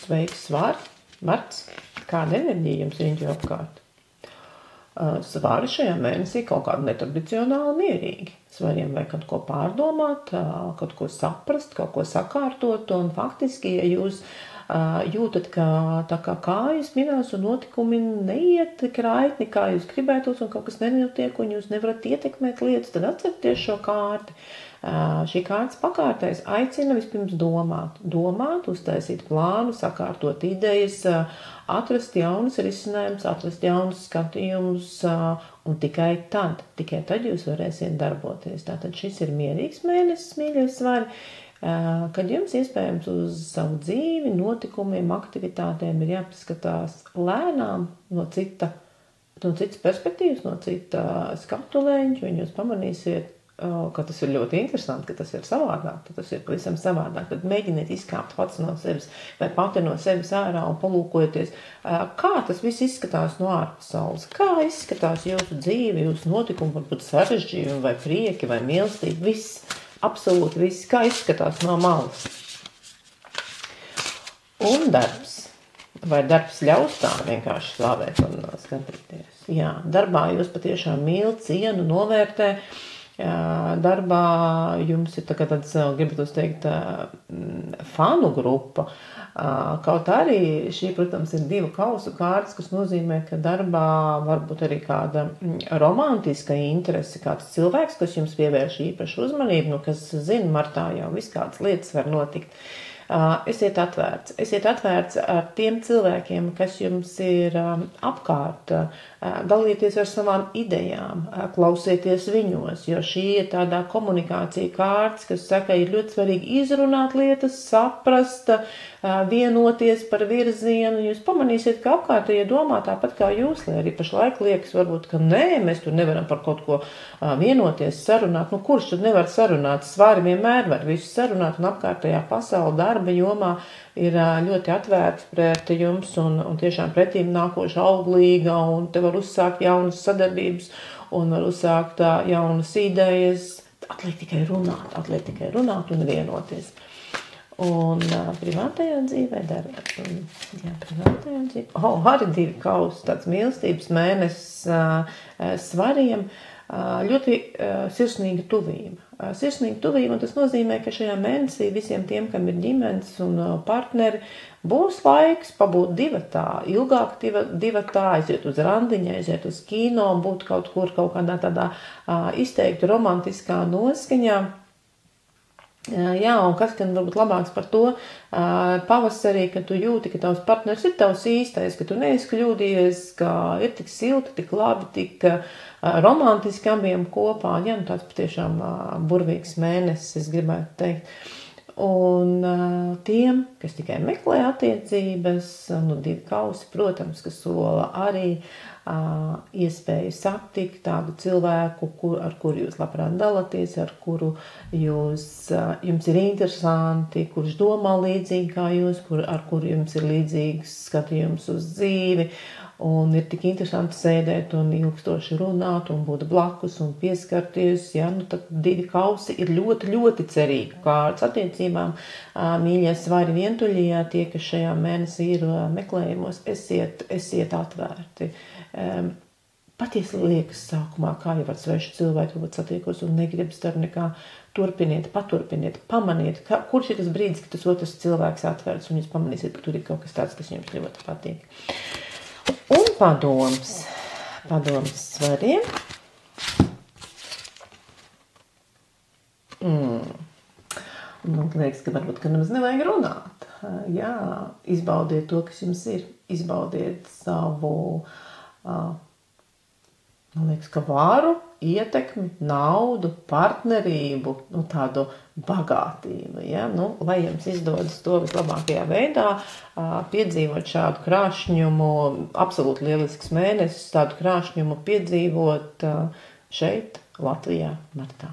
sveiks Marts, kāda enerģija jums riņķo apkārt? Svari šajā mēnesī kaut kādu netradicionāli mierīgi. Svariem vajag kaut ko pārdomāt, kaut ko saprast, kaut ko sakārtot, un faktiski, ja jūs jūtat, ka tā kā kājas minās un notikumi neiet tik raitni, kā jūs gribētos, un kaut kas nenotiek, un jūs nevarat ietekmēt lietas, tad atcerieties šo kārti. Šī kārtas pakārtais aicina vispirms domāt, uztaisīt plānu, sakārtot idejas, atrast jaunus risinājumus, atrast jaunus skatījumus, un tikai tad jūs varēsiet darboties. Tātad šis ir mierīgs mēnesis, mīļie svari, kad jums iespējams uz savu dzīvi, notikumiem, aktivitātēm ir jāpaskatās lēnām no citas perspektīvas, no cita skatuleņa, un jūs pamanīsiet, ka tas ir ļoti interesanti, ka tas ir savādāk, ka tas ir pavisam savādāk. Tad mēģiniet izkāpt pats no sevis vai pati no sevis ārā un palūkojieties, kā tas viss izskatās no ārpasaules, kā izskatās jūsu dzīve, jūsu notikumi, varbūt sarežģījumi vai prieki vai mīlestība, viss, absolūti viss, kā izskatās no malas. Un darbs. Vai darbs ļaus tā vienkārši slavēt un skatīties? Jā, darbā jūs patiešām mīl, cienu, novērtē. Darbā jums ir tāds, gribētu teikt, fanu grupa. Kaut arī šī, protams, ir 2 kausu kārtas, kas nozīmē, ka darbā varbūt arī kāda romantiska interese, kāds cilvēks, kas jums pievērš īpašu uzmanību, kas zina, martā jau viss kādas lietas var notikt. Esiet atvērts ar tiem cilvēkiem, kas jums ir apkārt, dalieties ar savām idejām, klausieties viņos, jo šī ir tādā komunikācija kārtas, kas saka, ir ļoti svarīgi izrunāt lietas, saprast, vienoties par virzienu. Jūs pamanīsiet, ka apkārtējie domā tāpat kā jūs, lai arī pašlaik liekas varbūt, ka nē, mēs tur nevaram par kaut ko vienoties, sarunāt. Kurš tur nevar sarunāt? Svari vienmēr var visu sarunāt, un apkārtējā pasaule darba jomā ir ļoti atvērts pret jums un tiešām pretīm nākoša auglīga, un te var uzsākt jaunas sadarbības un var uzsākt jaunas idejas. Atliek tikai runāt un vienoties. Un privātajā dzīvē arī 2 kausi, tāds mīlestības mēnesis svariem, ļoti sirsnīga tuvība. Sirsnīga tuvība, un tas nozīmē, ka šajā mēnesī visiem tiem, kam ir ģimenes un partneri, būs laiks pabūt divatā, ilgāk divatā, aiziet uz randiņu, aiziet uz kino, būt kaut kādā tādā izteikti romantiskā noskaņā. Jā, un kas gan varbūt labāks par to pavasarī, ka tu jūti, ka tavs partners ir tavs īstais, ka tu neesi kļūdījies, ka ir tik silti, tik labi, tik romantiski abiem kopā. Jā, tāds patiešām burvīgs mēnesis, es gribētu teikt. Un tiem, kas tikai meklē attiecības, 2 kausi, protams, kas sola arī iespēju satikt tādu cilvēku, ar kuru jūs labprāt dalaties, ar kuru jums ir interesanti, kurš domā līdzīgi kā jūs, ar kuru jums ir līdzīgs skatījums uz dzīvi, un ir tik interesanti sēdēt un ilgstoši runāt un būt blakus un pieskarties. Ja? Tad 2 kausi ir ļoti, ļoti cerīgi kārtas attiecībām. Mīļie svari vientuļie, tie, kas šajā mēnesī ir meklējumos, esiet atvērti. Patiesi liekas sākumā, kā jau ar svešu cilvēku varbūt satiekos un negribas ar nekā, paturpiniet, pamaniet, kurš ir tas brīdis, ka tas otrs cilvēks atvērts, un jūs pamanīsiet, ka tur ir kaut kas tāds, kas jums ļoti patīk. Un padoms svariem. Man liekas, ka varbūt, ka nemaz nevajag runāt. Jā, izbaudiet to, kas jums ir. Izbaudiet savu, man liekas, ka varu, ietekmi, naudu, partnerību, tādu bagātību. Ja? Lai jums izdodas to vislabākajā veidā, piedzīvot šādu krāšņumu, absolūti lielisks mēnesis, tādu krāšņumu piedzīvot šeit, Latvijā, martā.